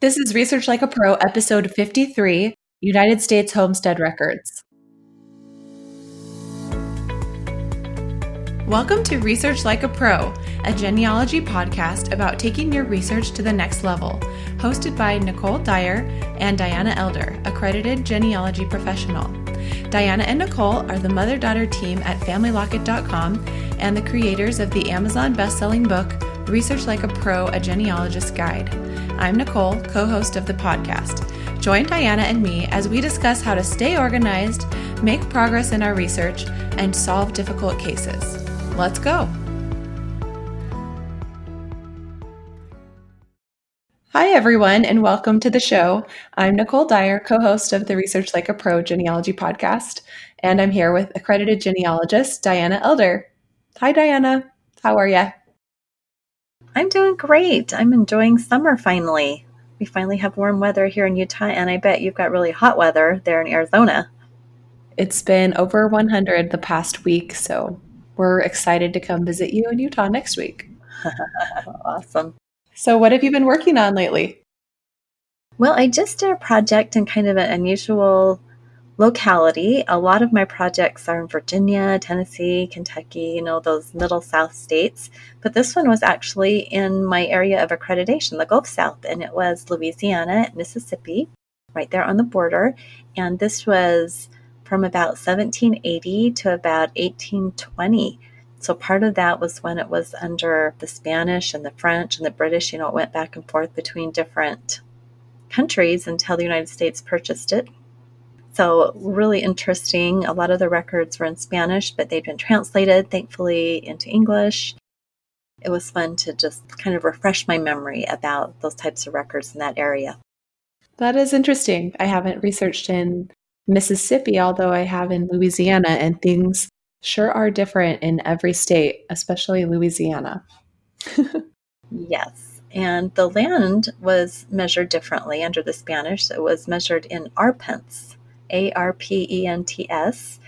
This is Research Like a Pro, episode 53, United States Homestead Records. Welcome to Research Like a Pro, a genealogy podcast about taking your research to the next level, hosted by Nicole Dyer and Diana Elder, accredited genealogy professional. Diana and Nicole are the mother-daughter team at FamilyLocket.com and the creators of the Amazon best-selling book, Research Like a Pro, a Genealogist Guide. I'm Nicole, co-host of the podcast. Join Diana and me as we discuss how to stay organized, make progress in our research, and solve difficult cases. Let's go. Hi, everyone, and welcome to the show. I'm Nicole Dyer, co-host of the Research Like a Pro genealogy podcast, and I'm here with accredited genealogist Diana Elder. Hi, Diana. How are you? I'm doing great. I'm enjoying summer finally. We finally have warm weather here in Utah, and I bet you've got really hot weather there in Arizona. It's been over 100 the past week, so we're excited to come visit you in Utah next week. Awesome. So what have you been working on lately? Well, I just did a project in kind of an unusual locality. A lot of my projects are in Virginia, Tennessee, Kentucky, those middle South states. But this one was actually in my area of accreditation, the Gulf South, and it was Louisiana, Mississippi, right there on the border. And this was from about 1780 to about 1820. So part of that was when it was under the Spanish and the French and the British. It went back and forth between different countries until the United States purchased it. So really interesting. A lot of the records were in Spanish, but they'd been translated, thankfully, into English. It was fun to just kind of refresh my memory about those types of records in that area. That is interesting. I haven't researched in Mississippi, although I have in Louisiana, and things sure are different in every state, especially Louisiana. Yes. And the land was measured differently under the Spanish. It was measured in arpents. ARPENTS.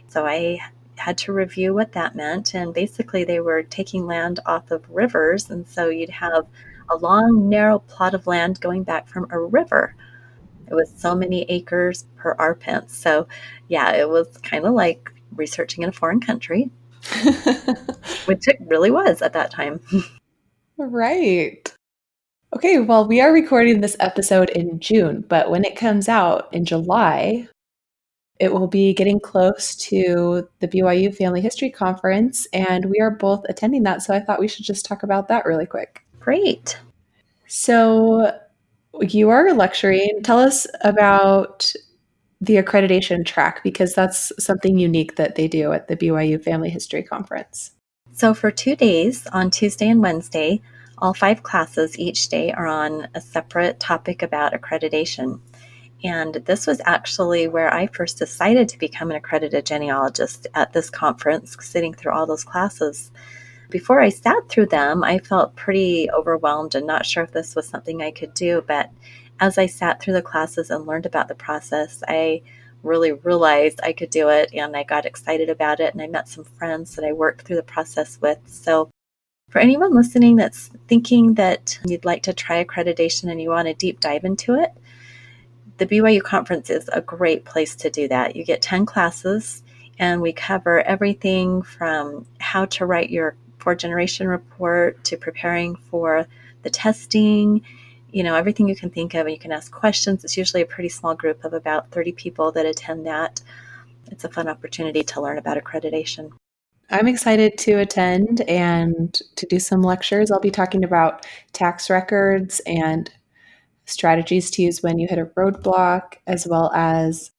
So I had to review what that meant. And basically they were taking land off of rivers. And so you'd have a long, narrow plot of land going back from a river. It was so many acres per arpent. So yeah, it was kind of like researching in a foreign country, which it really was at that time. Right. Okay, well, we are recording this episode in June, but when it comes out in July, it will be getting close to the BYU Family History Conference, and we are both attending that, so I thought we should just talk about that really quick. Great. So you are lecturing. Tell us about the accreditation track, because that's something unique that they do at the BYU Family History Conference. So for 2 days, on Tuesday and Wednesday, all 5 classes each day are on a separate topic about accreditation. And this was actually where I first decided to become an accredited genealogist at this conference, sitting through all those classes. Before I sat through them, I felt pretty overwhelmed and not sure if this was something I could do. But as I sat through the classes and learned about the process, I really realized I could do it, and I got excited about it, and I met some friends that I worked through the process with. So for anyone listening that's thinking that you'd like to try accreditation and you want to deep dive into it, the BYU conference is a great place to do that. You get 10 classes, and we cover everything from how to write your 4th-generation report to preparing for the testing, everything you can think of, and you can ask questions. It's usually a pretty small group of about 30 people that attend that. It's a fun opportunity to learn about accreditation. I'm excited to attend and to do some lectures. I'll be talking about tax records and strategies to use when you hit a roadblock, as well as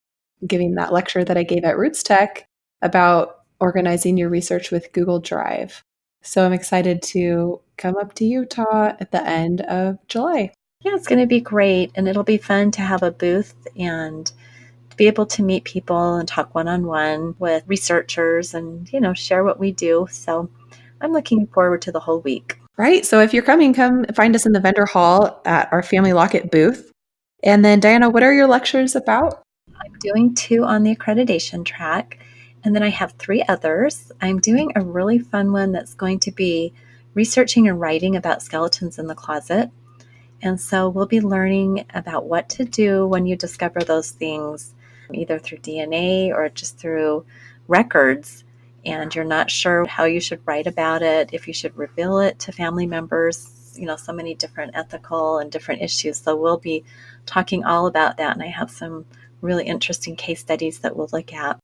giving that lecture that I gave at Roots Tech about organizing your research with Google Drive. So I'm excited to come up to Utah at the end of July. Yeah, it's going to be great, and it'll be fun to have a booth and to be able to meet people and talk one-on-one with researchers and, share what we do. So I'm looking forward to the whole week. Right. So if you're coming, come find us in the vendor hall at our Family Locket booth. And then, Diana, what are your lectures about? I'm doing 2 on the accreditation track, and then I have 3 others. I'm doing a really fun one that's going to be researching and writing about skeletons in the closet. And so we'll be learning about what to do when you discover those things, either through DNA or just through records, and you're not sure how you should write about it, if you should reveal it to family members, so many different ethical and different issues. So we'll be talking all about that, and I have some really interesting case studies that we'll look at.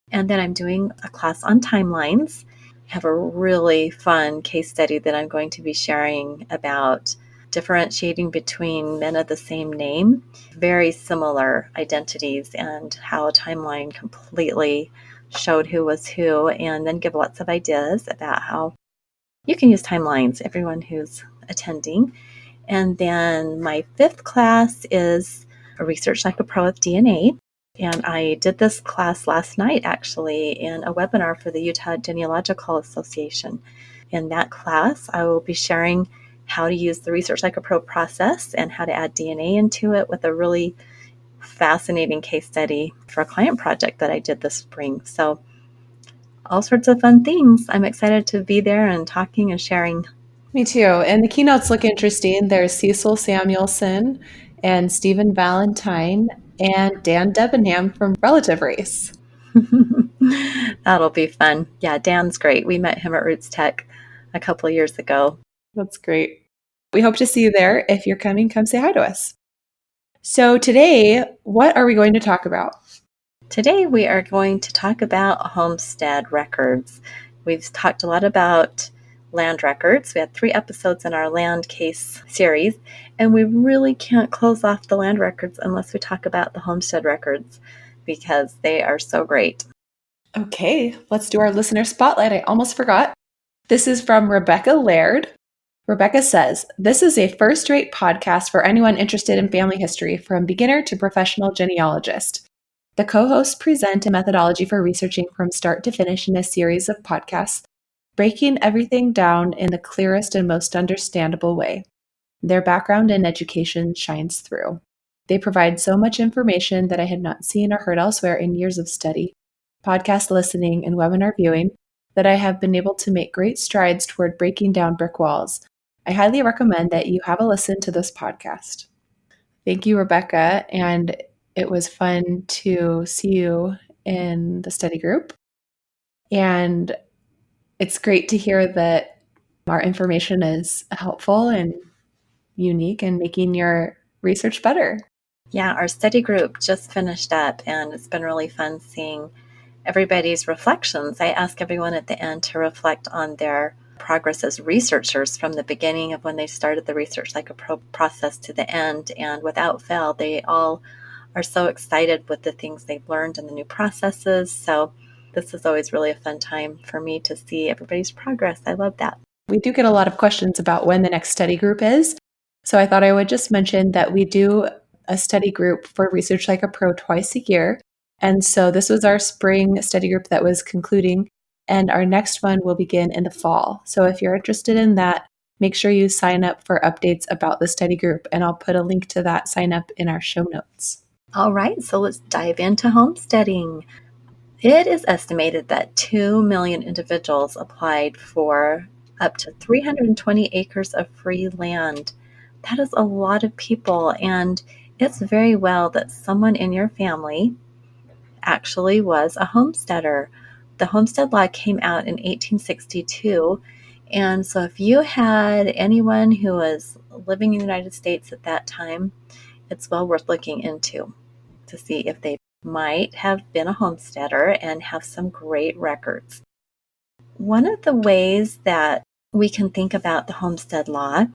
And then I'm doing a class on timelines. I have a really fun case study that I'm going to be sharing about differentiating between men of the same name, very similar identities, and how a timeline completely showed who was who, and then give lots of ideas about how you can use timelines, everyone who's attending. And then my fifth class is a Research Like a Pro with DNA. And I did this class last night, actually, in a webinar for the Utah Genealogical Association. In that class, I will be sharing how to use the Research Like a Pro process and how to add DNA into it with a really fascinating case study for a client project that I did this spring. So all sorts of fun things. I'm excited to be there and talking and sharing. Me too. And the keynotes look interesting. There's Cecil Samuelson and Stephen Valentine and Dan Debenham from Relative Race. That'll be fun. Yeah, Dan's great. We met him at Roots Tech a couple of years ago. That's great. We hope to see you there. If you're coming, come say hi to us. So today, what are we going to talk about? Today we are going to talk about homestead records. We've talked a lot about land records. We had 3 episodes in our land case series, and we really can't close off the land records unless we talk about the homestead records because they are so great. Okay, let's do our listener spotlight. I almost forgot. This is from Rebecca Laird. Rebecca says, "This is a first-rate podcast for anyone interested in family history, from beginner to professional genealogist. The co-hosts present a methodology for researching from start to finish in a series of podcasts, breaking everything down in the clearest and most understandable way. Their background and education shines through. They provide so much information that I had not seen or heard elsewhere in years of study, podcast listening, and webinar viewing, that I have been able to make great strides toward breaking down brick walls. I highly recommend that you have a listen to this podcast." Thank you, Rebecca. And it was fun to see you in the study group. And it's great to hear that our information is helpful and unique and making your research better. Yeah, our study group just finished up, and it's been really fun seeing everybody's reflections. I ask everyone at the end to reflect on their progress as researchers from the beginning of when they started the Research Like a Pro process to the end, and without fail, they all are so excited with the things they've learned and the new processes. So this is always really a fun time for me to see everybody's progress. I love that. We do get a lot of questions about when the next study group is. So I thought I would just mention that we do a study group for Research Like a Pro twice a year. And so this was our spring study group that was concluding, and our next one will begin in the fall. So if you're interested in that, make sure you sign up for updates about the study group, and I'll put a link to that sign up in our show notes. All right, so let's dive into homesteading. It is estimated that 2 million individuals applied for up to 320 acres of free land. That is a lot of people, and it's very well that someone in your family actually was a homesteader. The Homestead Law came out in 1862, and so if you had anyone who was living in the United States at that time, it's well worth looking into to see if they might have been a homesteader and have some great records. One of the ways that we can think about the Homestead Law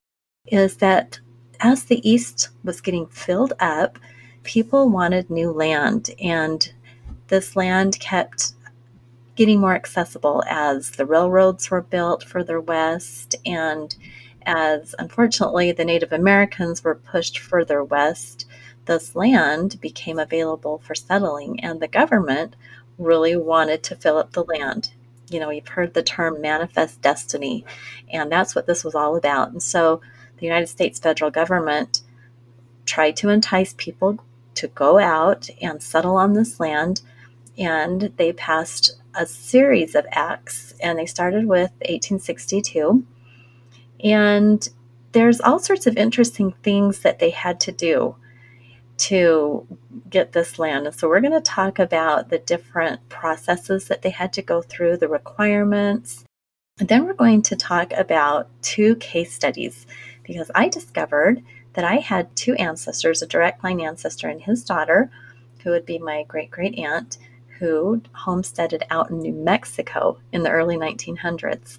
is that as the East was getting filled up, people wanted new land, and this land kept getting more accessible as the railroads were built further west, and as, unfortunately, the Native Americans were pushed further west, this land became available for settling, and the government really wanted to fill up the land. You've heard the term manifest destiny, and that's what this was all about. And so the United States federal government tried to entice people to go out and settle on this land, and they passed a series of acts, and they started with 1862, and there's all sorts of interesting things that they had to do to get this land. And so we're going to talk about the different processes that they had to go through, the requirements. And then we're going to talk about 2 case studies, because I discovered that I had 2 ancestors, a direct line ancestor and his daughter, who would be my great-great aunt, who homesteaded out in New Mexico in the early 1900s.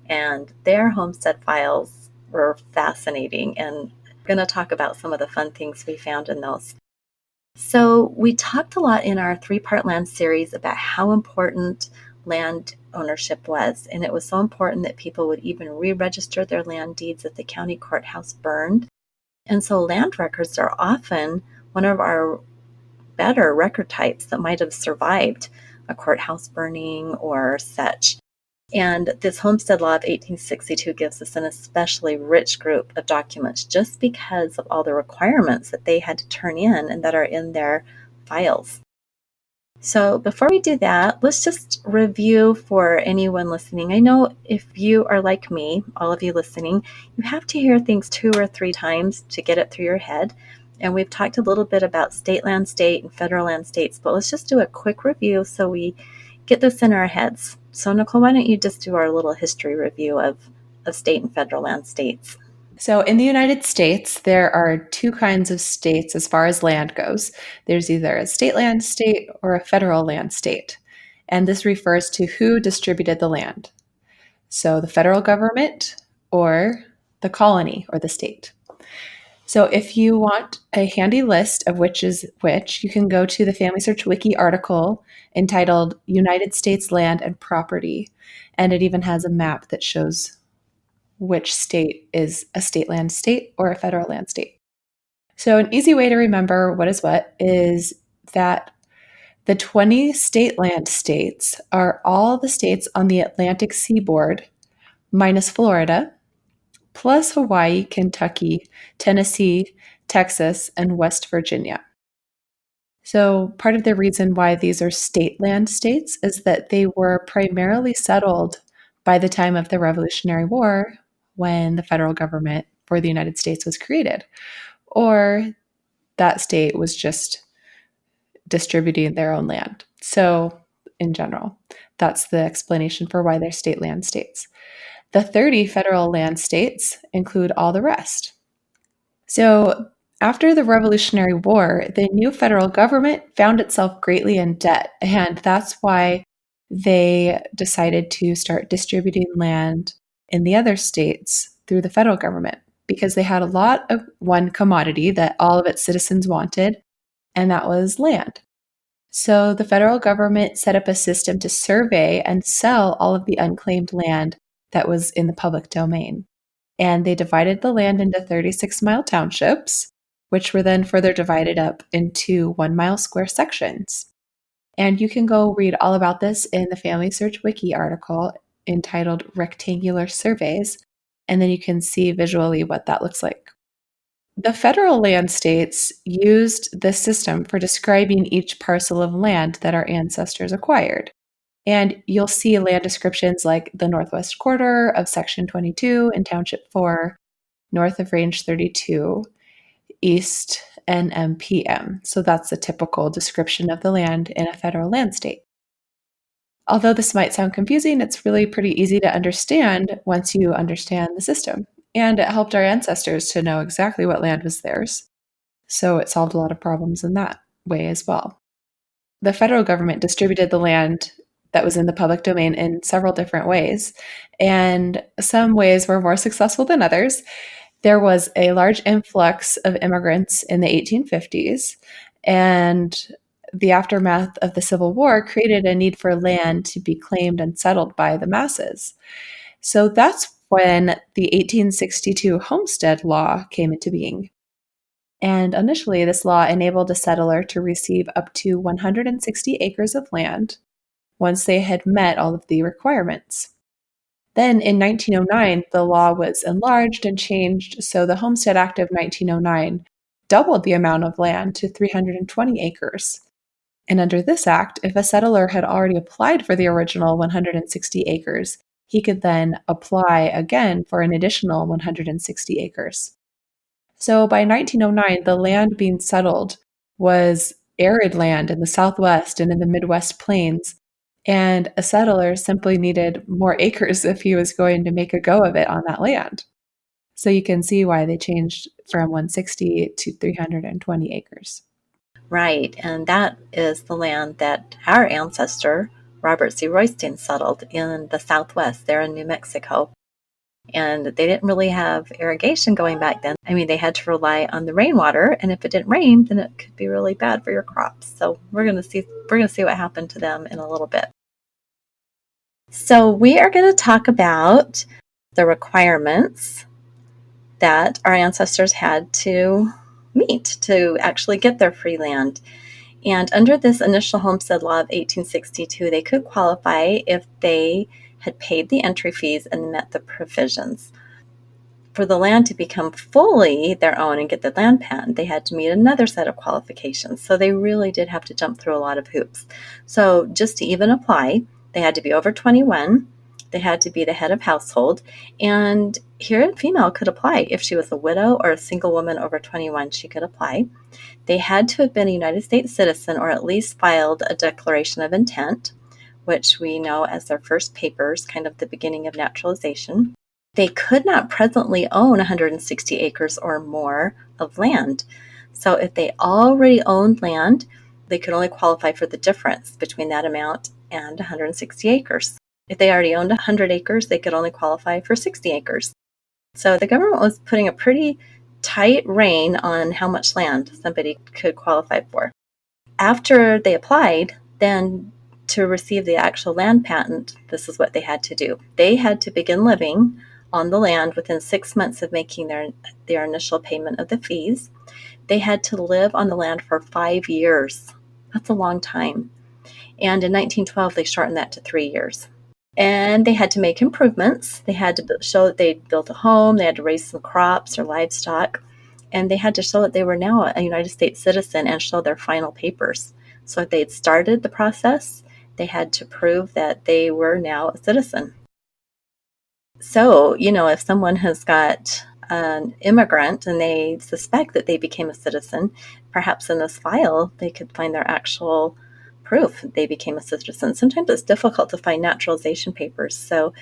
And their homestead files were fascinating, and we're going to talk about some of the fun things we found in those. So we talked a lot in our 3-part land series about how important land ownership was, and it was so important that people would even re-register their land deeds if the county courthouse burned. And so land records are often one of our better record types that might have survived a courthouse burning or such. And this Homestead Law of 1862 gives us an especially rich group of documents just because of all the requirements that they had to turn in and that are in their files. So before we do that, let's just review for anyone listening. I know if you are like me, all of you listening, you have to hear things 2 or 3 times to get it through your head. And we've talked a little bit about state land state and federal land states, but let's just do a quick review so we get this in our heads. So Nicole, why don't you just do our little history review of state and federal land states? So in the United States, there are 2 kinds of states as far as land goes. There's either a state land state or a federal land state. And this refers to who distributed the land. So the federal government or the colony or the state. So if you want a handy list of which is which, you can go to the FamilySearch Wiki article entitled United States Land and Property. And it even has a map that shows which state is a state land state or a federal land state. So an easy way to remember what is what is that the 20 state land states are all the states on the Atlantic seaboard minus Florida, plus Hawaii, Kentucky, Tennessee, Texas, and West Virginia. So part of the reason why these are state land states is that they were primarily settled by the time of the Revolutionary War when the federal government for the United States was created, or that state was just distributing their own land. So in general, that's the explanation for why they're state land states. The 30 federal land states include all the rest. So after the Revolutionary War, the new federal government found itself greatly in debt, and that's why they decided to start distributing land in the other states through the federal government, because they had a lot of one commodity that all of its citizens wanted, and that was land. So the federal government set up a system to survey and sell all of the unclaimed land that was in the public domain. And they divided the land into 36-mile townships, which were then further divided up into 1-mile square sections. And you can go read all about this in the FamilySearch Wiki article entitled Rectangular Surveys, and then you can see visually what that looks like. The federal land states used this system for describing each parcel of land that our ancestors acquired. And you'll see land descriptions like the northwest quarter of Section 22 in Township 4, north of Range 32, east NMPM. So that's a typical description of the land in a federal land state. Although this might sound confusing, it's really pretty easy to understand once you understand the system. And it helped our ancestors to know exactly what land was theirs. So it solved a lot of problems in that way as well. The federal government distributed the land that was in the public domain in several different ways, and some ways were more successful than others. There was a large influx of immigrants in the 1850s, and the aftermath of the Civil War created a need for land to be claimed and settled by the masses. So that's when the 1862 Homestead Law came into being. And initially, this law enabled a settler to receive up to 160 acres of land once they had met all of the requirements. Then in 1909, the law was enlarged and changed, so the Homestead Act of 1909 doubled the amount of land to 320 acres. And under this act, if a settler had already applied for the original 160 acres, he could then apply again for an additional 160 acres. So by 1909, the land being settled was arid land in the Southwest and in the Midwest plains, and a settler simply needed more acres if he was going to make a go of it on that land. So you can see why they changed from 160 to 320 acres. Right, and that is the land that our ancestor, Robert C. Royston, settled in the Southwest, there in New Mexico. And they didn't really have irrigation going back then. I mean, they had to rely on the rainwater, and if it didn't rain, then it could be really bad for your crops. So we're going to see what happened to them in a little bit. So we are going to talk about the requirements that our ancestors had to meet to actually get their free land. And under this initial Homestead Law of 1862, they could qualify if they had paid the entry fees and met the provisions. For the land to become fully their own and get the land patent, they had to meet another set of qualifications. So they really did have to jump through a lot of hoops. So just to even apply, they had to be over 21. They had to be the head of household. And here a female could apply. If she was a widow or a single woman over 21, she could apply. They had to have been a United States citizen or at least filed a declaration of intent, which we know as their first papers, kind of the beginning of naturalization. They could not presently own 160 acres or more of land. So if they already owned land, they could only qualify for the difference between that amount and 160 acres. If they already owned 100 acres, they could only qualify for 60 acres. So the government was putting a pretty tight rein on how much land somebody could qualify for. After they applied, then to receive the actual land patent, this is what they had to do. They had to begin living on the land within 6 months of making their initial payment of the fees. They had to live on the land for 5 years. That's a long time. And in 1912, they shortened that to 3 years. And they had to make improvements. They had to show that they'd built a home. They had to raise some crops or livestock. And they had to show that they were now a United States citizen and show their final papers. So if they had started the process, they had to prove that they were now a citizen. So, if someone has got an immigrant and they suspect that they became a citizen, perhaps in this file, they could find their actual proof they became a citizen. Sometimes it's difficult to find naturalization papers. So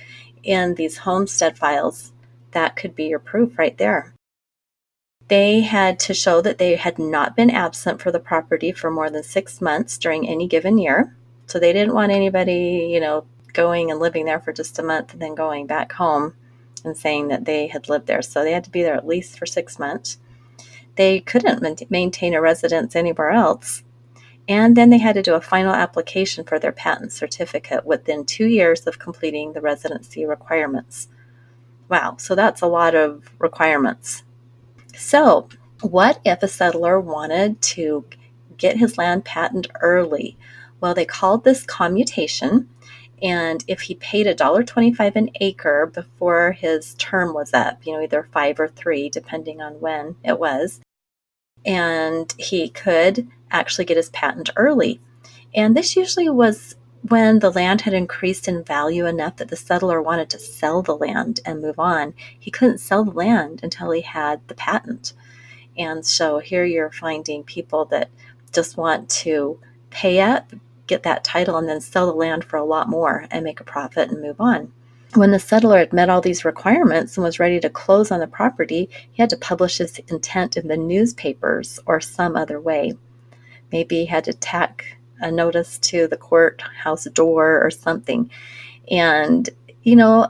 in these homestead files, that could be your proof right there. They had to show that they had not been absent for the property for more than 6 months during any given year. So they didn't want anybody, going and living there for just a month and then going back home and saying that they had lived there. So they had to be there at least for 6 months. They couldn't maintain a residence anywhere else. And then they had to do a final application for their patent certificate within 2 years of completing the residency requirements. Wow, so that's a lot of requirements. So what if a settler wanted to get his land patent early? Well, they called this commutation. And if he paid $1.25 an acre before his term was up, either 5 or 3, depending on when it was, and he could actually get his patent early. And this usually was when the land had increased in value enough that the settler wanted to sell the land and move on. He couldn't sell the land until he had the patent. And so here you're finding people that just want to pay up, get that title, and then sell the land for a lot more and make a profit and move on. When the settler had met all these requirements and was ready to close on the property, he had to publish his intent in the newspapers or some other way. Maybe he had to tack a notice to the courthouse door or something. And,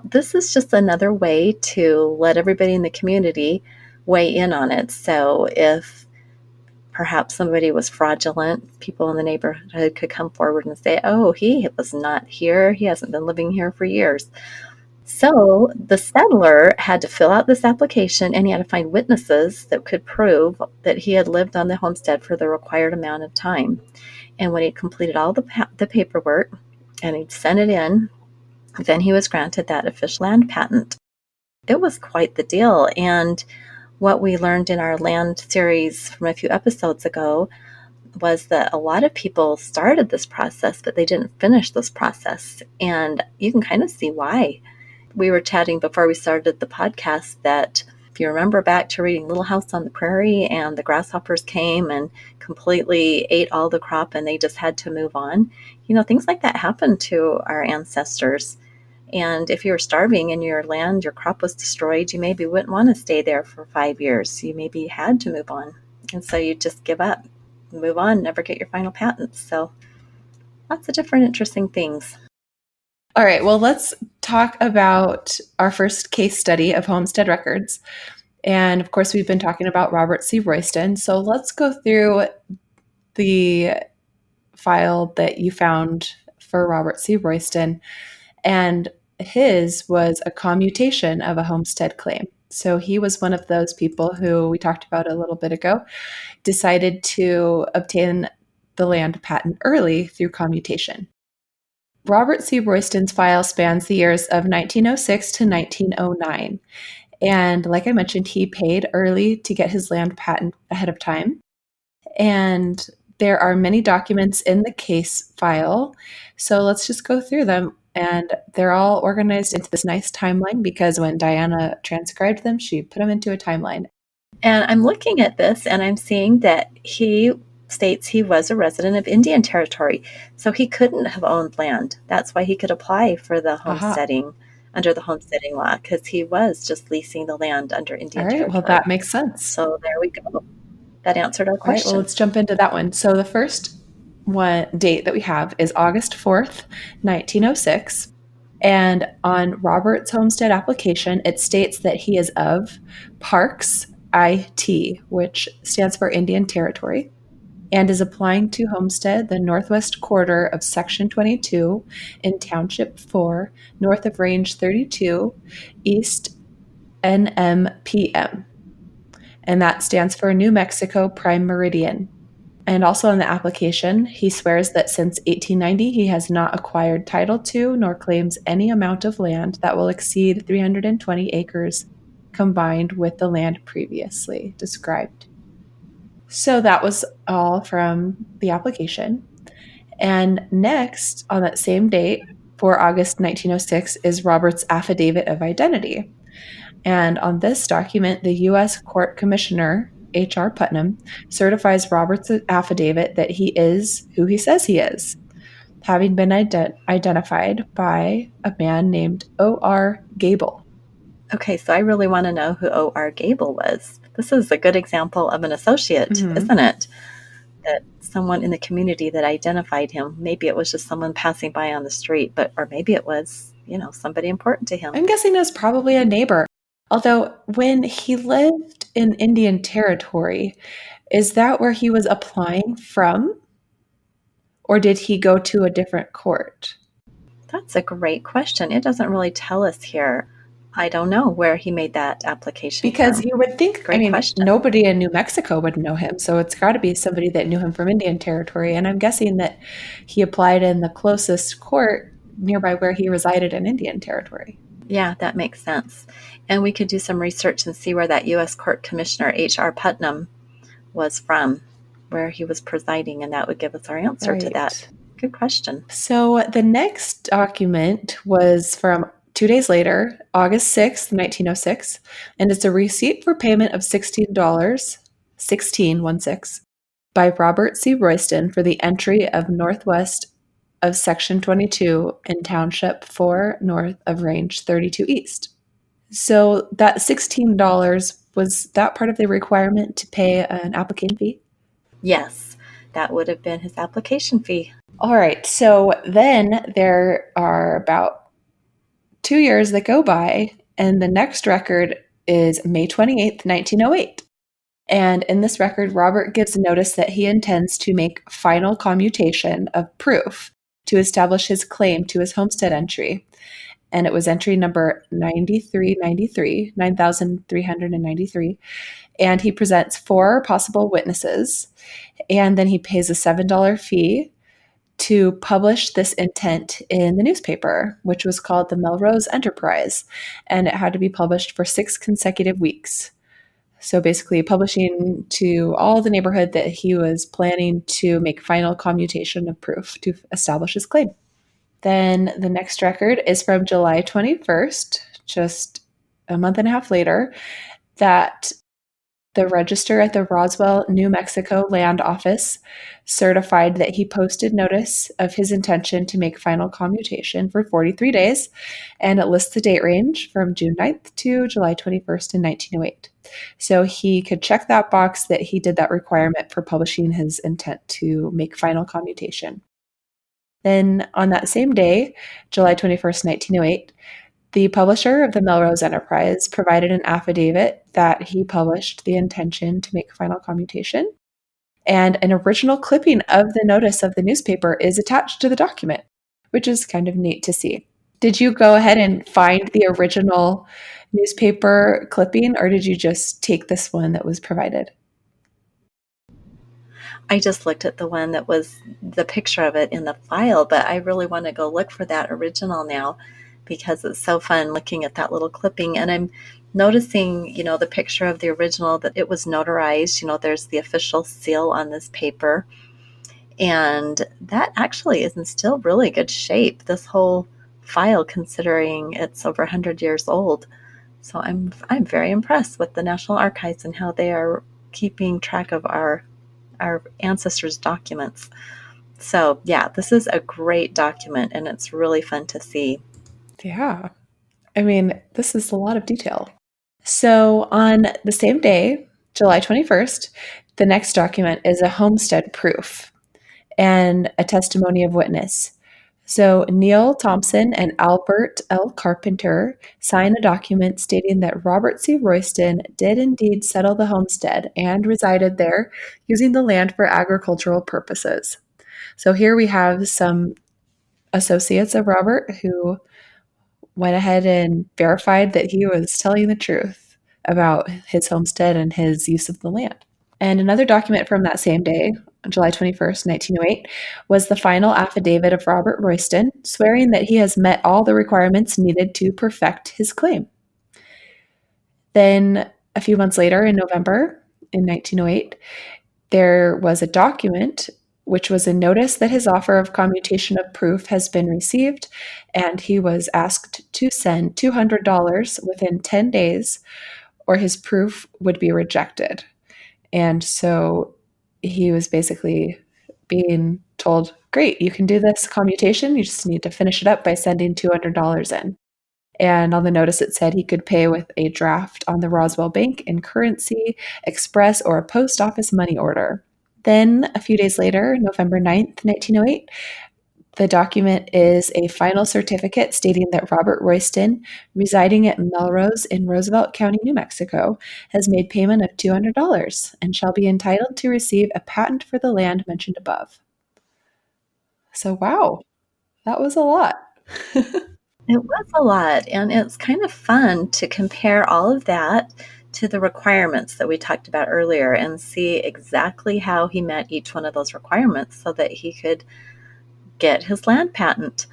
this is just another way to let everybody in the community weigh in on it. So if perhaps somebody was fraudulent, people in the neighborhood could come forward and say, oh, he was not here. He hasn't been living here for years. So the settler had to fill out this application, and he had to find witnesses that could prove that he had lived on the homestead for the required amount of time. And when he completed all the paperwork and he'd sent it in, then he was granted that official land patent. It was quite the deal. And what we learned in our land series from a few episodes ago was that a lot of people started this process, but they didn't finish this process. And you can kind of see why. We were chatting before we started the podcast that if you remember back to reading Little House on the Prairie and the grasshoppers came and completely ate all the crop and they just had to move on, things like that happened to our ancestors. And if you were starving in your land, your crop was destroyed, you maybe wouldn't want to stay there for 5 years. You maybe had to move on. And so you just give up, move on, never get your final patents. So lots of different interesting things. All right, well, let's talk about our first case study of Homestead Records. And of course, we've been talking about Robert C. Royston. So let's go through the file that you found for Robert C. Royston. And his was a commutation of a homestead claim. So he was one of those people who we talked about a little bit ago, decided to obtain the land patent early through commutation. Robert C. Royston's file spans the years of 1906 to 1909. And like I mentioned, he paid early to get his land patent ahead of time. And there are many documents in the case file. So let's just go through them. And they're all organized into this nice timeline because when Diana transcribed them, she put them into a timeline. And I'm looking at this and I'm seeing that he states he was a resident of Indian Territory. So he couldn't have owned land. That's why he could apply for the homesteading under the homesteading law, because he was just leasing the land under Indian Territory. All right, well, that makes sense. So there we go. That answered our All right, question. well, let's jump into that one. So the first date that we have is August 4th, 1906. And on Robert's homestead application, it states that he is of Parks IT, which stands for Indian Territory, and is applying to homestead the northwest quarter of Section 22 in Township 4, north of Range 32, East NMPM. And that stands for New Mexico Prime Meridian. And also in the application, he swears that since 1890, he has not acquired title to nor claims any amount of land that will exceed 320 acres combined with the land previously described. So that was all from the application. And next, on that same date, for August 1906, is Robert's affidavit of identity. And on this document, the U.S. Court Commissioner, H.R. Putnam, certifies Robert's affidavit that he is who he says he is, having been identified by a man named O.R. Gable. Okay, so I really want to know who O.R. Gable was. This is a good example of an associate, isn't it? That someone in the community that identified him. Maybe it was just someone passing by on the street, or maybe it was, somebody important to him. I'm guessing it was probably a neighbor. Although when he lived in Indian Territory, is that where he was applying from? Or did he go to a different court? That's a great question. It doesn't really tell us here. I don't know where he made that application because from. You would think, question. Nobody in New Mexico would know him. So it's got to be somebody that knew him from Indian Territory. And I'm guessing that he applied in the closest court nearby where he resided in Indian Territory. Yeah, that makes sense. And we could do some research and see where that U.S. Court Commissioner, H.R. Putnam, was from, where he was presiding, and that would give us our answer to that. Good question. So the next document was from 2 days later, August 6th, 1906, and it's a receipt for payment of $16, 16 by Robert C. Royston for the entry of northwest of Section 22 in Township 4, north of Range 32 East. So that $16, was that part of the requirement to pay an application fee? Yes, that would have been his application fee. All right, so then there are about 2 years that go by, and the next record is May 28th, 1908. And in this record, Robert gives notice that he intends to make final commutation of proof to establish his claim to his homestead entry. And it was entry number 9393. And he presents 4 possible witnesses, and then he pays a $7 fee to publish this intent in the newspaper, which was called the Melrose Enterprise, and it had to be published for 6 consecutive weeks. So basically publishing to all the neighborhood that he was planning to make final commutation of proof to establish his claim. Then the next record is from July 21st, just a month and a half later, that the register at the Roswell, New Mexico land office certified that he posted notice of his intention to make final commutation for 43 days, and it lists the date range from June 9th to July 21st in 1908. So he could check that box that he did that requirement for publishing his intent to make final commutation. Then on that same day, July 21st, 1908, the publisher of the Melrose Enterprise provided an affidavit that he published the intention to make final commutation, and an original clipping of the notice of the newspaper is attached to the document, which is kind of neat to see. Did you go ahead and find the original newspaper clipping, or did you just take this one that was provided? I just looked at the one that was the picture of it in the file, but I really want to go look for that original now because it's so fun looking at that little clipping. And I'm noticing, the picture of the original, that it was notarized. There's the official seal on this paper. And that actually is in still really good shape, this whole file, considering it's over 100 years old. So I'm very impressed with the National Archives and how they are keeping track of our ancestors' documents. So yeah, this is a great document and it's really fun to see. Yeah. I mean, this is a lot of detail. So on the same day, July 21st, the next document is a homestead proof and a testimony of witness. So Neil Thompson and Albert L. Carpenter sign a document stating that Robert C. Royston did indeed settle the homestead and resided there using the land for agricultural purposes. So here we have some associates of Robert who went ahead and verified that he was telling the truth about his homestead and his use of the land. And another document from that same day, July 21st, 1908, was the final affidavit of Robert Royston, swearing that he has met all the requirements needed to perfect his claim. Then, a few months later, in November in 1908, there was a document which was a notice that his offer of commutation of proof has been received, and he was asked to send $200 within 10 days, or his proof would be rejected. And so he was basically being told, great, you can do this commutation. You just need to finish it up by sending $200 in. And on the notice, it said he could pay with a draft on the Roswell Bank in currency, express, or a post office money order. Then a few days later, November 9th, 1908, the document is a final certificate stating that Robert Royston, residing at Melrose in Roosevelt County, New Mexico, has made payment of $200 and shall be entitled to receive a patent for the land mentioned above. So, wow, that was a lot. It was a lot, and it's kind of fun to compare all of that to the requirements that we talked about earlier and see exactly how he met each one of those requirements so that he could get his land patent.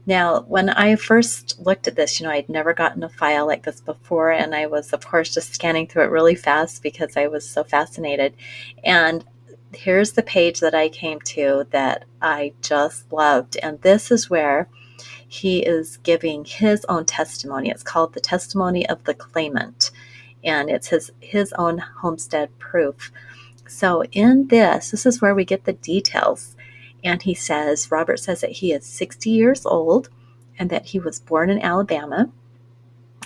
Now, when I first looked at this, I'd never gotten a file like this before, and I was, of course, just scanning through it really fast because I was so fascinated. And here's the page that I came to that I just loved, and this is where he is giving his own testimony. It's called the Testimony of the Claimant, and it's his own homestead proof. So in this is where we get the details. And Robert says that he is 60 years old and that he was born in Alabama.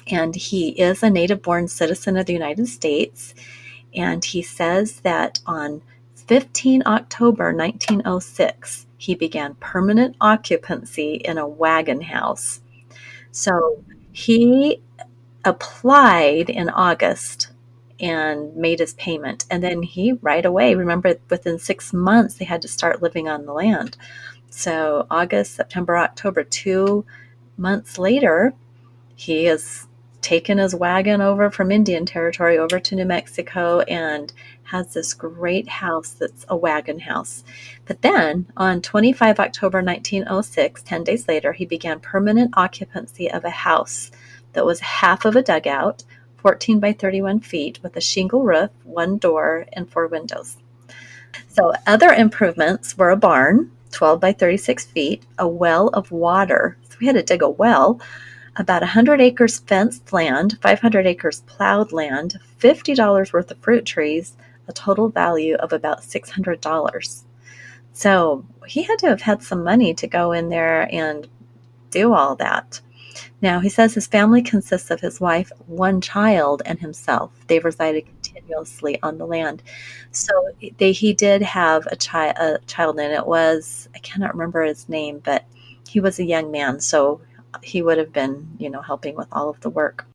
And he is a native-born citizen of the United States. And he says that on 15 October 1906, he began permanent occupancy in a wagon house. So he applied in August and made his payment. And then he right away, remember, within 6 months, they had to start living on the land. So August, September, October, 2 months later, he has taken his wagon over from Indian Territory over to New Mexico and has this great house that's a wagon house. But then on 25 October 1906, 10 days later, he began permanent occupancy of a house that was half of a dugout, 14 by 31 feet, with a shingle roof, 1 door, and 4 windows. So other improvements were a barn, 12 by 36 feet, a well of water. So we had to dig a well, about 100 acres fenced land, 500 acres plowed land, $50 worth of fruit trees, a total value of about $600. So he had to have had some money to go in there and do all that. Now, he says his family consists of his wife, one child, and himself. They resided continuously on the land. So he did have a child, and it was, I cannot remember his name, but he was a young man, so he would have been, helping with all of the work.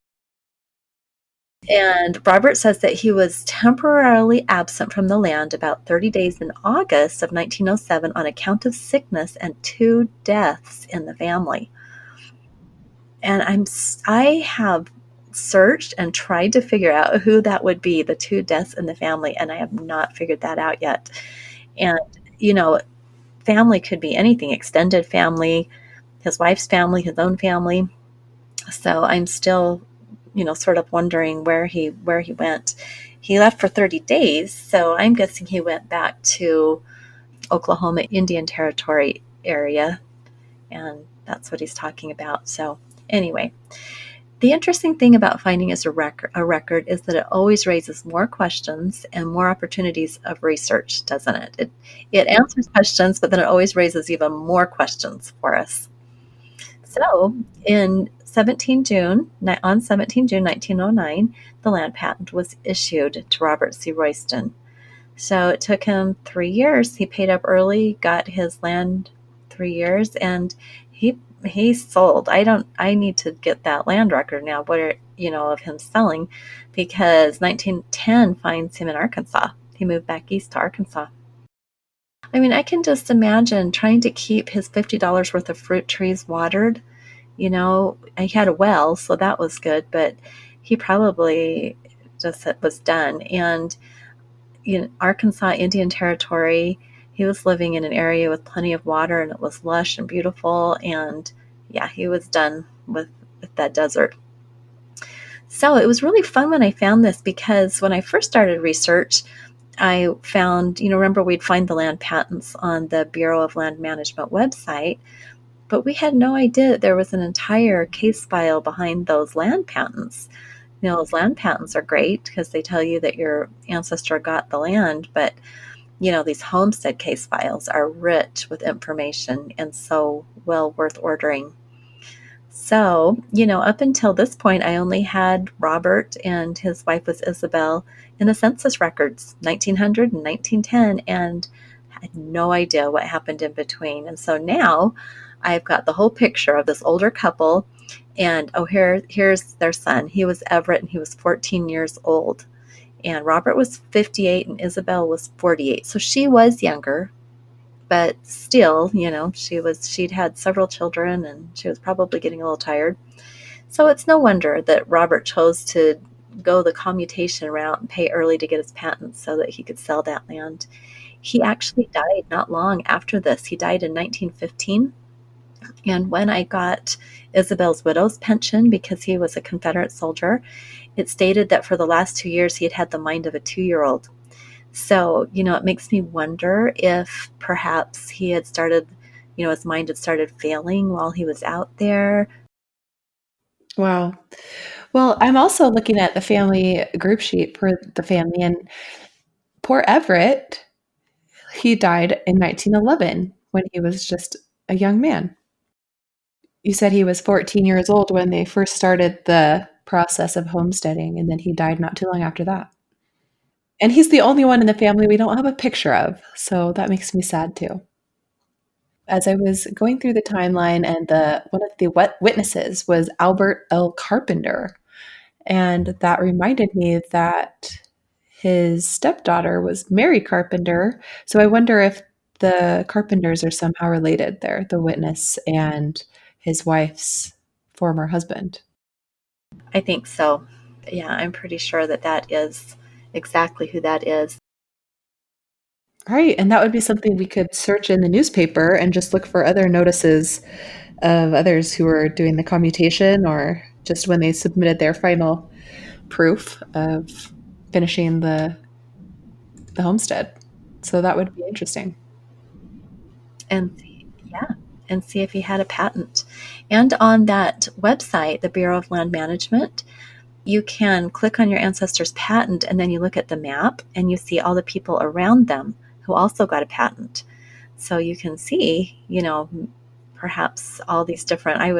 And Robert says that he was temporarily absent from the land about 30 days in August of 1907 on account of sickness and 2 deaths in the family. And I have searched and tried to figure out who that would be, the 2 deaths in the family, and I have not figured that out yet. And, family could be anything, extended family, his wife's family, his own family. So I'm still, sort of wondering where he went. He left for 30 days, so I'm guessing he went back to Oklahoma Indian Territory area, and that's what he's talking about. So anyway, the interesting thing about finding a record is that it always raises more questions and more opportunities of research, doesn't it? It answers questions, but then it always raises even more questions for us. So on 17 June 1909, the land patent was issued to Robert C. Royston. So it took him 3 years. He paid up early, got his land 3 years, and he sold. I need to get that land record now, of him selling, because 1910 finds him in Arkansas. He moved back east to Arkansas. I mean, I can just imagine trying to keep his $50 worth of fruit trees watered. He had a well, so that was good, but he probably just was done. And Arkansas Indian Territory, he was living in an area with plenty of water, and it was lush and beautiful. And yeah, he was done with that desert. So it was really fun when I found this, because when I first started research, I found, remember we'd find the land patents on the Bureau of Land Management website, but we had no idea that there was an entire case file behind those land patents. Those land patents are great because they tell you that your ancestor got the land, but these homestead case files are rich with information and so well worth ordering. So, up until this point, I only had Robert and his wife was Isabel in the census records, 1900 and 1910, and had no idea what happened in between. And so now I've got the whole picture of this older couple, and here's their son. He was Everett, and he was 14 years old. And Robert was 58, and Isabel was 48. So she was younger, but still, she'd had several children, and she was probably getting a little tired. So it's no wonder that Robert chose to go the commutation route and pay early to get his patent so that he could sell that land. He actually died not long after this. He died in 1915. And when I got Isabel's widow's pension, because he was a Confederate soldier, it stated that for the last 2 years he had had the mind of a 2-year-old. So, it makes me wonder if perhaps he had started, his mind had started failing while he was out there. Wow. Well, I'm also looking at the family group sheet for the family, and poor Everett, he died in 1911 when he was just a young man. You said he was 14 years old when they first started the process of homesteading, and then he died not too long after that. And he's the only one in the family we don't have a picture of, so that makes me sad too. As I was going through the timeline, and one of the witnesses was Albert L. Carpenter, and that reminded me that his stepdaughter was Mary Carpenter. So I wonder if the Carpenters are somehow related there, the witness and his wife's former husband. I think so. Yeah, I'm pretty sure that is exactly who that is. Right. And that would be something we could search in the newspaper and just look for other notices of others who are doing the commutation, or just when they submitted their final proof of finishing the homestead. So that would be interesting. and yeah, and see if he had a patent. And on that website, the Bureau of Land Management, you can click on your ancestor's patent and then you look at the map and you see all the people around them who also got a patent. So you can see, perhaps all these different, I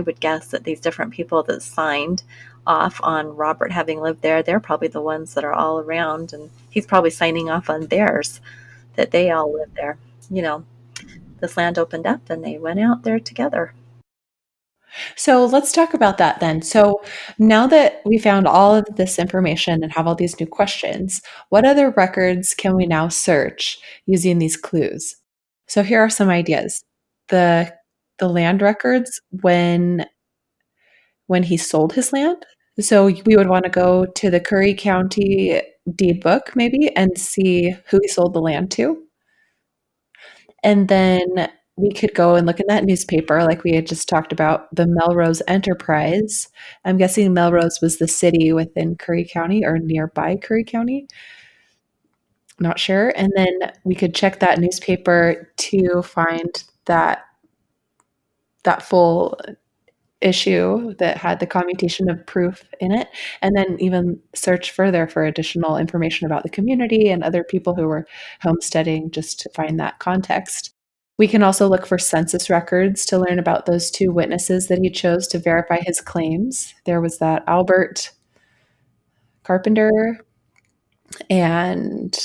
would guess that these different people that signed off on Robert having lived there, they're probably the ones that are all around, and he's probably signing off on theirs that they all live there. This land opened up and they went out there together. So let's talk about that then. So now that we found all of this information and have all these new questions, what other records can we now search using these clues? So here are some ideas. The the land records when he sold his land. So we would want to go to the Curry County deed book maybe and see who he sold the land to. And then we could go and look in that newspaper, like we had just talked about, the Melrose Enterprise. I'm guessing Melrose was the city within Curry County or nearby Curry County. Not sure. And then we could check that newspaper to find that full issue that had the commutation of proof in it, and then even search further for additional information about the community and other people who were homesteading just to find that context. We can also look for census records to learn about those two witnesses that he chose to verify his claims. There was that Albert Carpenter and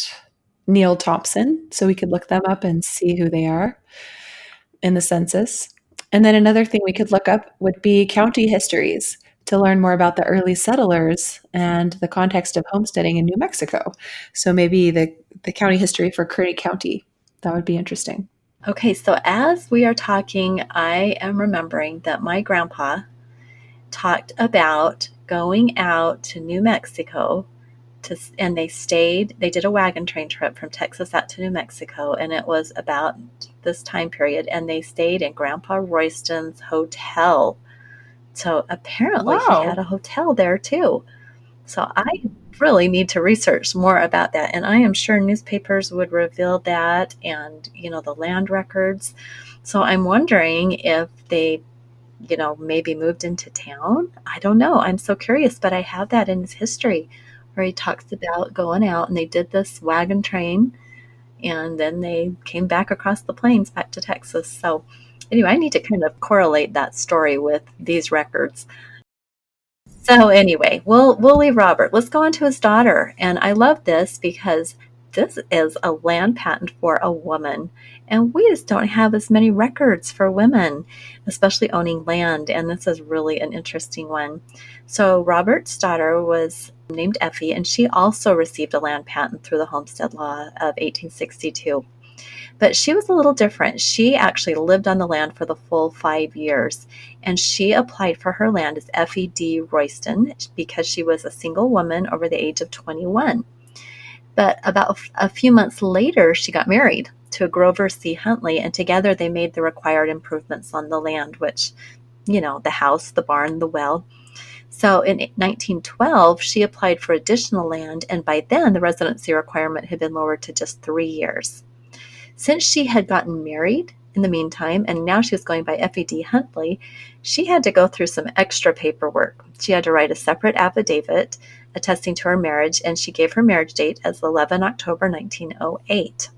Neil Thompson, so we could look them up and see who they are in the census. And then another thing we could look up would be county histories to learn more about the early settlers and the context of homesteading in New Mexico. So maybe the county history for Curry County. That would be interesting. Okay, so as we are talking, I am remembering that my grandpa talked about going out to New Mexico and they did a wagon train trip from Texas out to New Mexico, and it was about this time period, and they stayed in Grandpa Royston's hotel. So apparently he had a hotel there too. So I really need to research more about that, and I am sure newspapers would reveal that, and the land records. So I'm wondering if they maybe moved into town. I don't know. I'm so curious, but I have that in his history where he talks about going out and they did this wagon train and then they came back across the plains back to Texas. So anyway, I need to kind of correlate that story with these records. So anyway, we'll leave Robert. Let's go on to his daughter. And I love this because this is a land patent for a woman. And we just don't have as many records for women, especially owning land. And this is really an interesting one. So Robert's daughter was named Effie, and she also received a land patent through the Homestead Law of 1862. But she was a little different. She actually lived on the land for the full 5 years, and she applied for her land as Effie D. Royston because she was a single woman over the age of 21. But about a few months later, she got married to Grover C. Huntley, and together they made the required improvements on the land, which, the house, the barn, the well. So in 1912, she applied for additional land, and by then the residency requirement had been lowered to just 3 years. Since she had gotten married in the meantime, and now she was going by Effie D. Huntley, she had to go through some extra paperwork. She had to write a separate affidavit attesting to her marriage, and she gave her marriage date as 11 October 1908.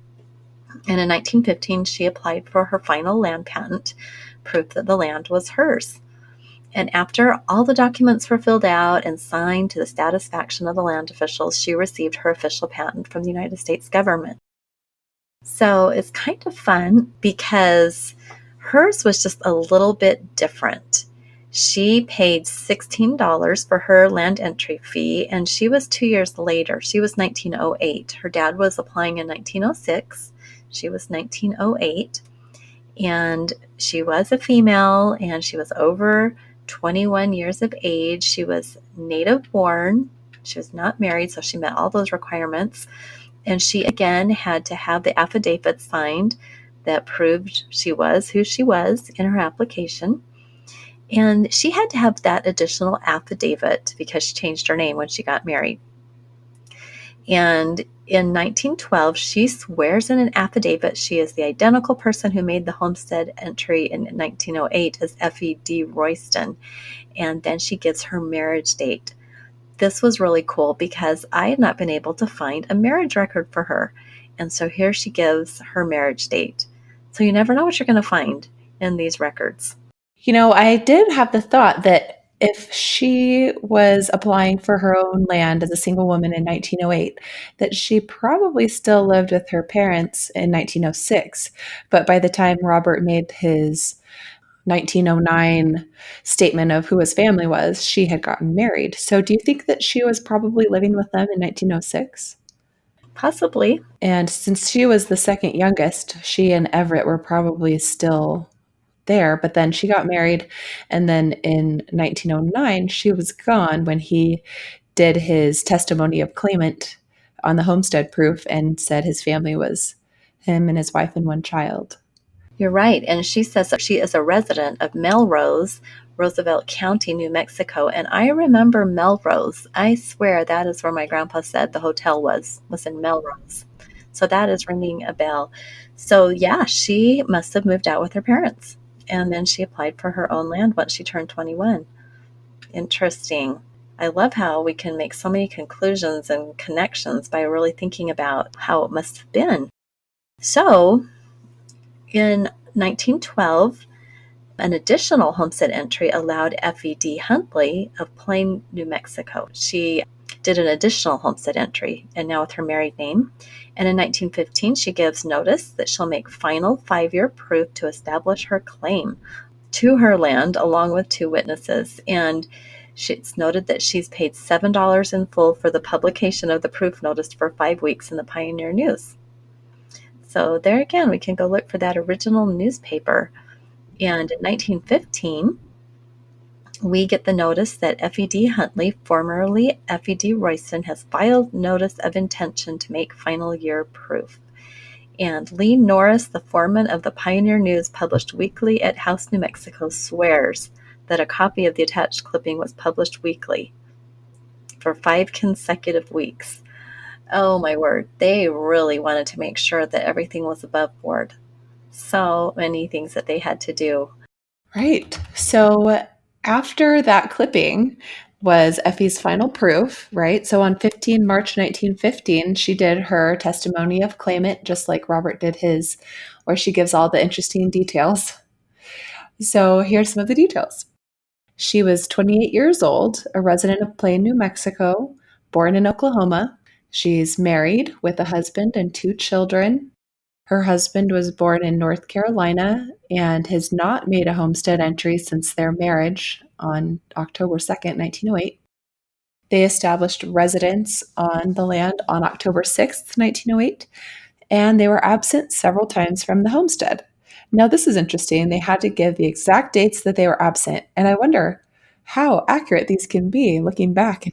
And in 1915, she applied for her final land patent, proof that the land was hers. And after all the documents were filled out and signed to the satisfaction of the land officials, she received her official patent from the United States government. So it's kind of fun because hers was just a little bit different. She paid $16 for her land entry fee, and she was 2 years later. She was 1908. Her dad was applying in 1906. She was 1908, and she was a female, and she was over 21 years of age. She was native born. She was not married, so she met all those requirements. And she, again, had to have the affidavit signed that proved she was who she was in her application. And she had to have that additional affidavit because she changed her name when she got married. And in 1912, she swears in an affidavit she is the identical person who made the homestead entry in 1908 as Effie D. Royston. And then she gives her marriage date. This was really cool because I had not been able to find a marriage record for her. And so here she gives her marriage date. So you never know what you're going to find in these records. I did have the thought that if she was applying for her own land as a single woman in 1908, that she probably still lived with her parents in 1906. But by the time Robert made his 1909 statement of who his family was, she had gotten married. So do you think that she was probably living with them in 1906? Possibly. And since she was the second youngest, she and Everett were probably still there, but then she got married, and then in 1909 she was gone when he did his testimony of claimant on the homestead proof and said his family was him and his wife and one child. You're right. And she says that she is a resident of Melrose, Roosevelt County, New Mexico. And I remember Melrose. I swear that is where my grandpa said the hotel was in Melrose. So that is ringing a bell. So yeah, she must have moved out with her parents. And then she applied for her own land once she turned 21. Interesting. I love how we can make so many conclusions and connections by really thinking about how it must have been. So in 1912, an additional homestead entry allowed Effie D. Huntley of Plain, New Mexico. She did an additional homestead entry, and now with her married name. And in 1915, she gives notice that she'll make final 5-year proof to establish her claim to her land along with 2 witnesses. And it's noted that she's paid $7 in full for the publication of the proof notice for 5 weeks in the Pioneer News. So there again, we can go look for that original newspaper. And in 1915, we get the notice that Effie D. Huntley, formerly Effie D. Royston, has filed notice of intention to make final year proof. And Lee Norris, the foreman of the Pioneer News, published weekly at House, New Mexico, swears that a copy of the attached clipping was published weekly for 5 consecutive weeks. Oh my word, they really wanted to make sure that everything was above board. So many things that they had to do. Right. So after that clipping was Effie's final proof, right? So on 15 March 1915, she did her testimony of claimant, just like Robert did his, where she gives all the interesting details. So here's some of the details. She was 28 years old, a resident of Plain, New Mexico, born in Oklahoma. She's married with a husband and 2 children. Her husband was born in North Carolina and has not made a homestead entry since their marriage on October 2nd, 1908. They established residence on the land on October 6th, 1908, and they were absent several times from the homestead. Now, this is interesting. They had to give the exact dates that they were absent, and I wonder how accurate these can be looking back.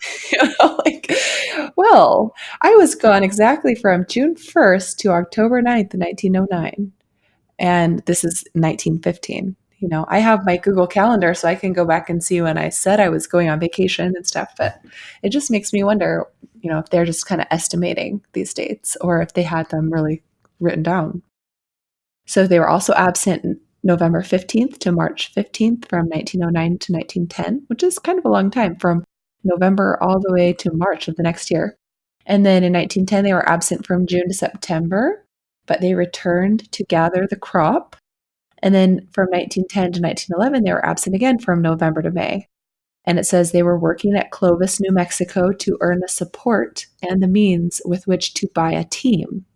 Well, I was gone exactly from June 1st to October 9th, 1909, and this is 1915. I have my Google Calendar so I can go back and see when I said I was going on vacation and stuff, but it just makes me wonder, if they're just kind of estimating these dates or if they had them really written down. So they were also absent November 15th to March 15th from 1909 to 1910, which is kind of a long time, from November all the way to March of the next year. And then in 1910, they were absent from June to September, but they returned to gather the crop. And then from 1910 to 1911, they were absent again from November to May. And it says they were working at Clovis, New Mexico to earn the support and the means with which to buy a team.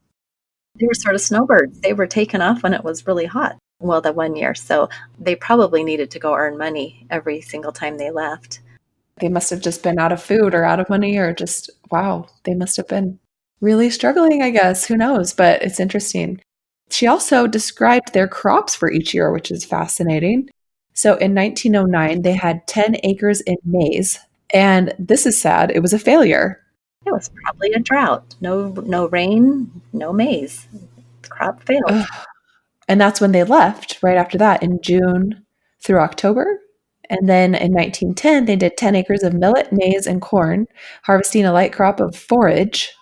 They were sort of snowbirds. They were taken off when it was really hot. Well, the one year. So they probably needed to go earn money every single time they left. They must have just been out of food or out of money or just, wow, they must have been really struggling, I guess. Who knows? But it's interesting. She also described their crops for each year, which is fascinating. So in 1909, they had 10 acres in maize. And this is sad. It was a failure. It was probably a drought. No rain, no maize. The crop failed. Ugh. And that's when they left, right after that, in June through October. And then in 1910, they did 10 acres of millet, maize, and corn, harvesting a light crop of forage.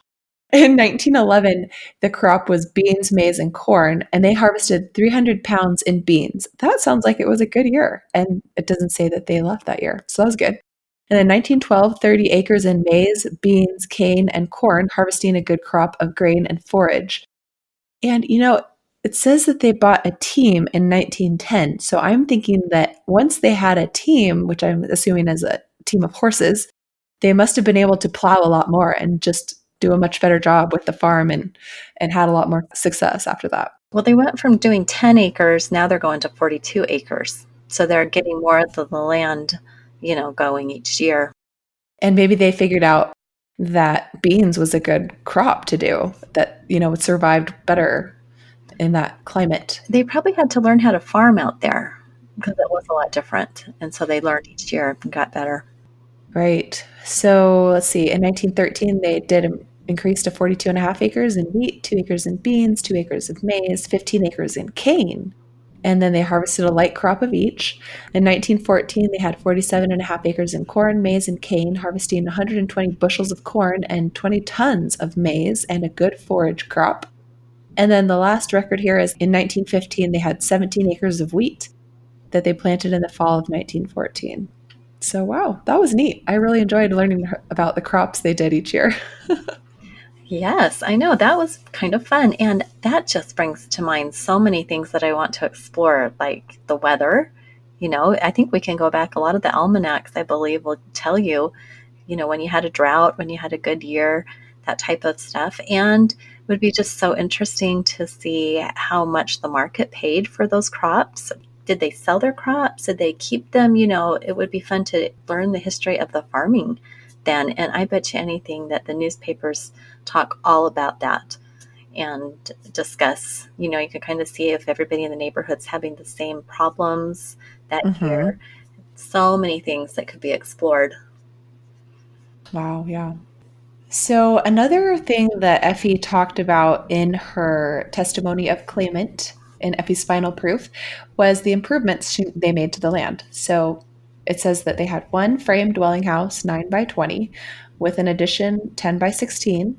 In 1911, the crop was beans, maize, and corn, and they harvested 300 pounds in beans. That sounds like it was a good year, and it doesn't say that they left that year, so that was good. And in 1912, 30 acres in maize, beans, cane, and corn, harvesting a good crop of grain and forage. And, it says that they bought a team in 1910, so I'm thinking that once they had a team, which I'm assuming is a team of horses, they must have been able to plow a lot more and just do a much better job with the farm and had a lot more success after that. Well, they went from doing 10 acres, now they're going to 42 acres. So they're getting more of the land, going each year. And maybe they figured out that beans was a good crop to do, that, it survived better in that climate. They probably had to learn how to farm out there because it was a lot different. And so they learned each year and got better. Right. So let's see. In 1913, they did increase to 42 and a half acres in wheat, 2 acres in beans, 2 acres of maize, 15 acres in cane. And then they harvested a light crop of each. In 1914, they had 47 and a half acres in corn, maize, and cane, harvesting 120 bushels of corn and 20 tons of maize and a good forage crop. And then the last record here is in 1915, they had 17 acres of wheat that they planted in the fall of 1914. So, wow, that was neat. I really enjoyed learning about the crops they did each year. Yes, I know. That was kind of fun. And that just brings to mind so many things that I want to explore, like the weather. I think we can go back. A lot of the almanacs, I believe, will tell you, when you had a drought, when you had a good year, that type of stuff. And it would be just so interesting to see how much the market paid for those crops. Did they sell their crops? Did they keep them? It would be fun to learn the history of the farming then. And I bet you anything that the newspapers talk all about that and discuss, you can kind of see if everybody in the neighborhood's having the same problems that year. So many things that could be explored. Wow, yeah. So, another thing that Effie talked about in her testimony of claimant in Effie's final proof was the improvements they made to the land. So, it says that they had one frame dwelling house, 9 by 20, with an addition, 10 by 16,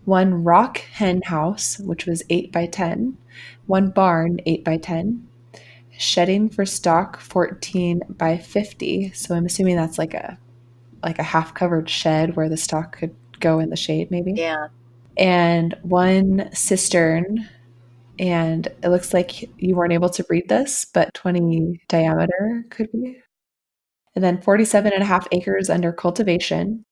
one rock hen house, which was 8 by 10, one barn, 8 by 10, shedding for stock, 14 by 50. So, I'm assuming that's like a half covered shed where the stock could go in the shade, maybe. Yeah. And one cistern, and it looks like you weren't able to read this, but 20 diameter could be. And then 47 and a half acres under cultivation.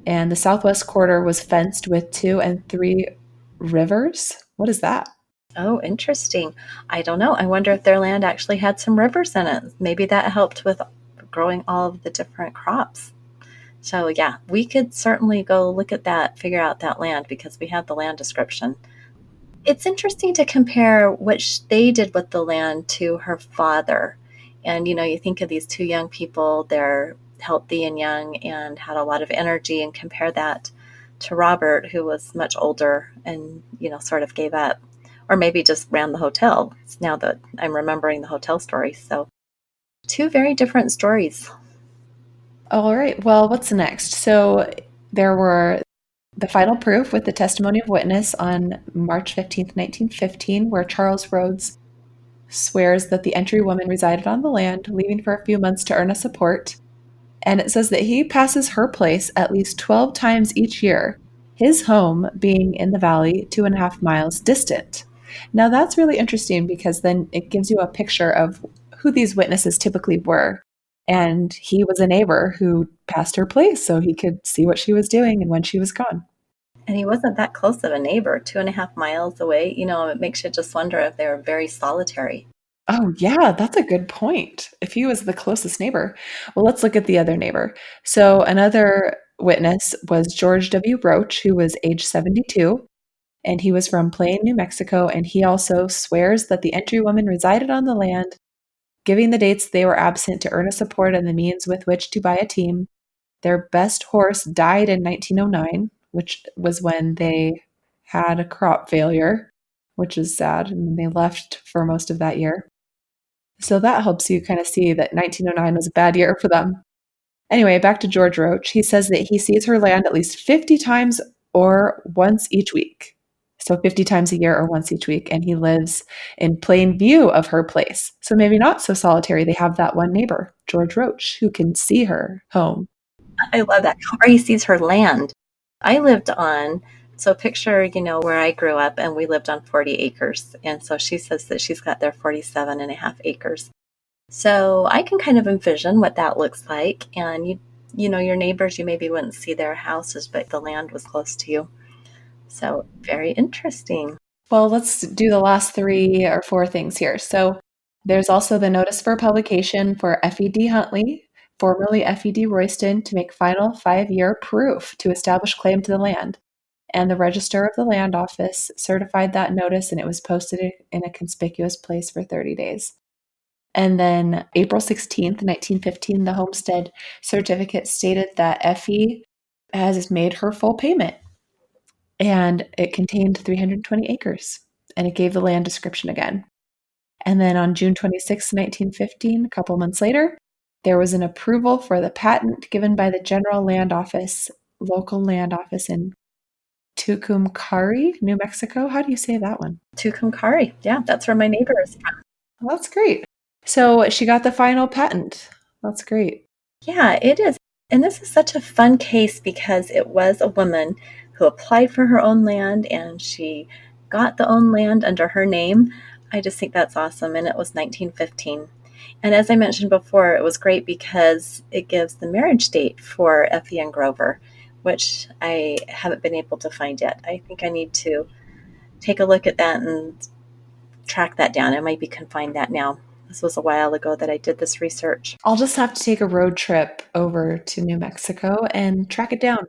And the southwest quarter was fenced with 2 and 3 rivers. What is that? Oh, interesting. I don't know. I wonder if their land actually had some rivers in it. Maybe that helped with growing all of the different crops. So yeah, we could certainly go look at that, figure out that land because we have the land description. It's interesting to compare what they did with the land to her father. And, you think of these two young people, they're healthy and young and had a lot of energy, and compare that to Robert, who was much older and, sort of gave up, or maybe just ran the hotel. It's now that I'm remembering the hotel story. So two very different stories. All right. Well, what's next? So there were the final proof with the testimony of witness on March 15th, 1915, where Charles Rhodes swears that the entry woman resided on the land, leaving for a few months to earn a support. And it says that he passes her place at least 12 times each year, his home being in the valley 2.5 miles distant. Now that's really interesting because then it gives you a picture of who these witnesses typically were. And he was a neighbor who passed her place so he could see what she was doing and when she was gone. And he wasn't that close of a neighbor, 2.5 miles away. It makes you just wonder if they were very solitary. Oh, yeah, that's a good point. If he was the closest neighbor. Well, let's look at the other neighbor. So, another witness was George W. Roach, who was age 72, and he was from Plain, New Mexico, and he also swears that the entry woman resided on the land, giving the dates they were absent to earn a support and the means with which to buy a team. Their best horse died in 1909, which was when they had a crop failure, which is sad, and they left for most of that year. So that helps you kind of see that 1909 was a bad year for them. Anyway, back to George Roach. He says that he sees her land at least 50 times or once each week. So 50 times a year or once each week. And he lives in plain view of her place. So maybe not so solitary. They have that one neighbor, George Roach, who can see her home. I love that. Or he sees her land. I lived on, so picture, where I grew up, and we lived on 40 acres. And so she says that she's got their 47 and a half acres. So I can kind of envision what that looks like. And your neighbors, you maybe wouldn't see their houses, but the land was close to you. So very interesting. Well, let's do the last 3 or 4 things here. So there's also the notice for publication for F.E.D. Huntley, formerly F.E.D. Royston, to make final 5-year proof to establish claim to the land. And the Register of the Land Office certified that notice, and it was posted in a conspicuous place for 30 days. And then April 16th, 1915, the homestead certificate stated that Effie has made her full payment. And it contained 320 acres, and it gave the land description again. And then on June 26, 1915, a couple months later, there was an approval for the patent given by the General Land Office, local land office in Tucumcari, New Mexico. How do you say that one? Tucumcari. Yeah, that's where my neighbor is from. Well, that's great. So she got the final patent. That's great. Yeah, it is. And this is such a fun case because it was a woman who applied for her own land and she got the own land under her name. I just think that's awesome. And it was 1915. And as I mentioned before, it was great because it gives the marriage date for Effie and Grover, which I haven't been able to find yet. I think I need to take a look at that and track that down. I maybe can find that now. This was a while ago that I did this research. I'll just have to take a road trip over to New Mexico and track it down.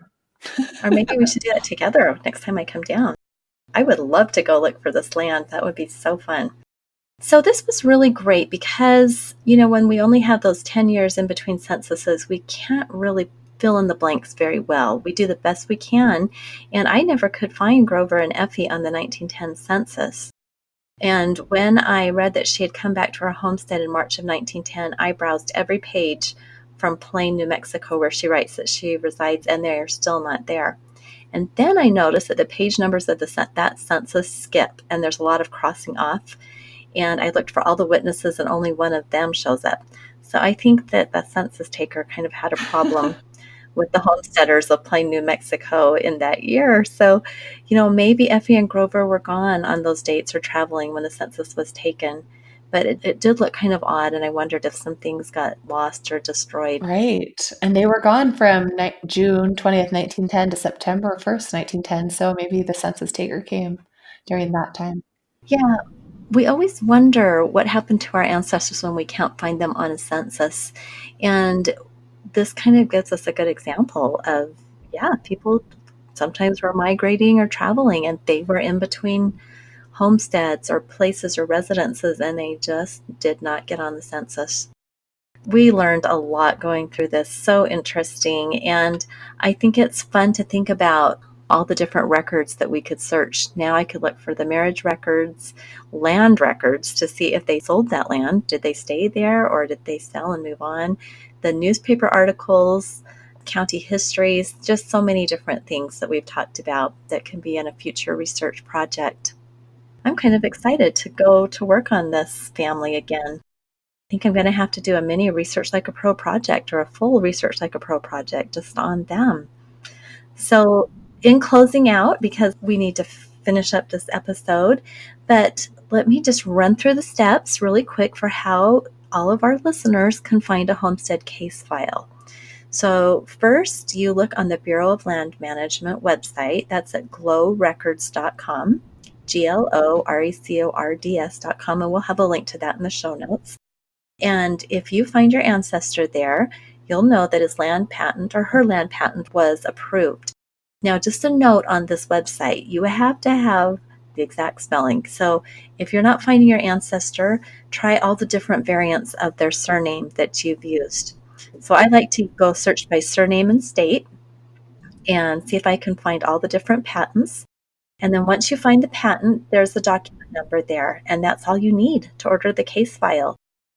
Or maybe we should do that together next time I come down. I would love to go look for this land. That would be so fun. So this was really great because, when we only have those 10 years in between censuses, we can't really fill in the blanks very well. We do the best we can. And I never could find Grover and Effie on the 1910 census. And when I read that she had come back to her homestead in March of 1910, I browsed every page from Plain, New Mexico, where she writes that she resides, and they are still not there. And then I noticed that the page numbers of that census skip, and there's a lot of crossing off. And I looked for all the witnesses, and only one of them shows up. So I think that the census taker kind of had a problem with the homesteaders of Plain, New Mexico in that year. So, maybe Effie and Grover were gone on those dates or traveling when the census was taken. But it did look kind of odd, and I wondered if some things got lost or destroyed. Right. And they were gone from June 20th, 1910 to September 1st, 1910. So maybe the census taker came during that time. Yeah, we always wonder what happened to our ancestors when we can't find them on a census. And this kind of gives us a good example of, people sometimes were migrating or traveling, and they were in between homesteads or places or residences, and they just did not get on the census. We learned a lot going through this. So interesting. And I think it's fun to think about all the different records that we could search. Now I could look for the marriage records, land records to see if they sold that land. Did they stay there or did they sell and move on? The newspaper articles, county histories, just so many different things that we've talked about that can be in a future research project. I'm kind of excited to go to work on this family again. I think I'm going to have to do a mini Research Like a Pro project or a full Research Like a Pro project just on them. So in closing out, because we need to finish up this episode, but let me just run through the steps really quick for how all of our listeners can find a homestead case file. So first, you look on the Bureau of Land Management website. That's at glowrecords.com, GLORECORDS.com, and we'll have a link to that in the show notes. And if you find your ancestor there, you'll know that his land patent or her land patent was approved. Now, just a note on this website, you have to have the exact spelling. So if you're not finding your ancestor, try all the different variants of their surname that you've used. So I like to go search by surname and state and see if I can find all the different patents. And then once you find the patent, there's the document number there, and that's all you need to order the case file.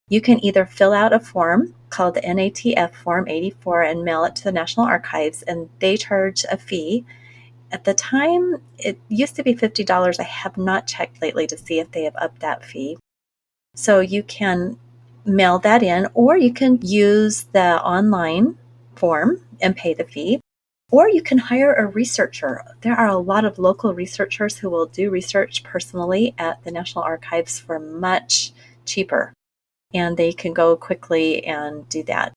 You can either fill out a form called the NATF Form 84 and mail it to the National Archives, and they charge a fee. At the time, it used to be $50. I have not checked lately to see if they have upped that fee. So you can mail that in, or you can use the online form and pay the fee, or you can hire a researcher. There are a lot of local researchers who will do research personally at the National Archives for much cheaper, and they can go quickly and do that.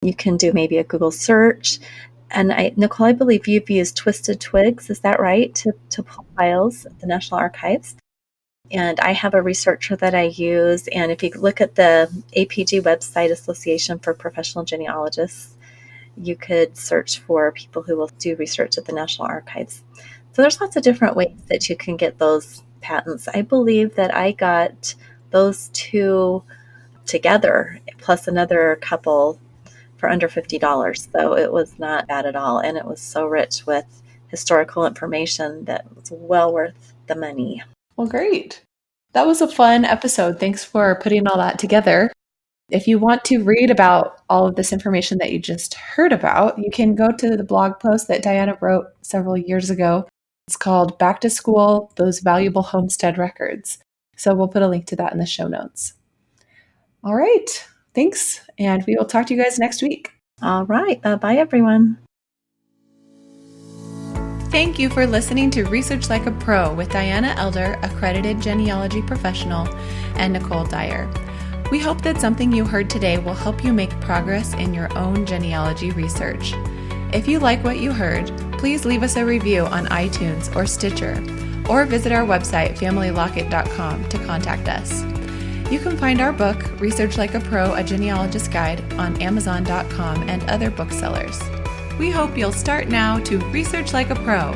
You can do maybe a Google search. And Nicole, I believe you've used Twisted Twigs, is that right, to pull files at the National Archives? And I have a researcher that I use. And if you look at the APG website, Association for Professional Genealogists, you could search for people who will do research at the National Archives. So there's lots of different ways that you can get those patents. I believe that I got those two together, plus another couple, for under $50. So it was not bad at all. And it was so rich with historical information that was well worth the money. Well, great. That was a fun episode. Thanks for putting all that together. If you want to read about all of this information that you just heard about, you can go to the blog post that Diana wrote several years ago. It's called Back to School, Those Valuable Homestead Records. So we'll put a link to that in the show notes. All right. Thanks. And we will talk to you guys next week. All right. Bye, everyone. Thank you for listening to Research Like a Pro with Diana Elder, accredited genealogy professional, and Nicole Dyer. We hope that something you heard today will help you make progress in your own genealogy research. If you like what you heard, please leave us a review on iTunes or Stitcher, or visit our website, FamilyLocket.com, to contact us. You can find our book, Research Like a Pro, A Genealogist Guide, on Amazon.com and other booksellers. We hope you'll start now to research like a pro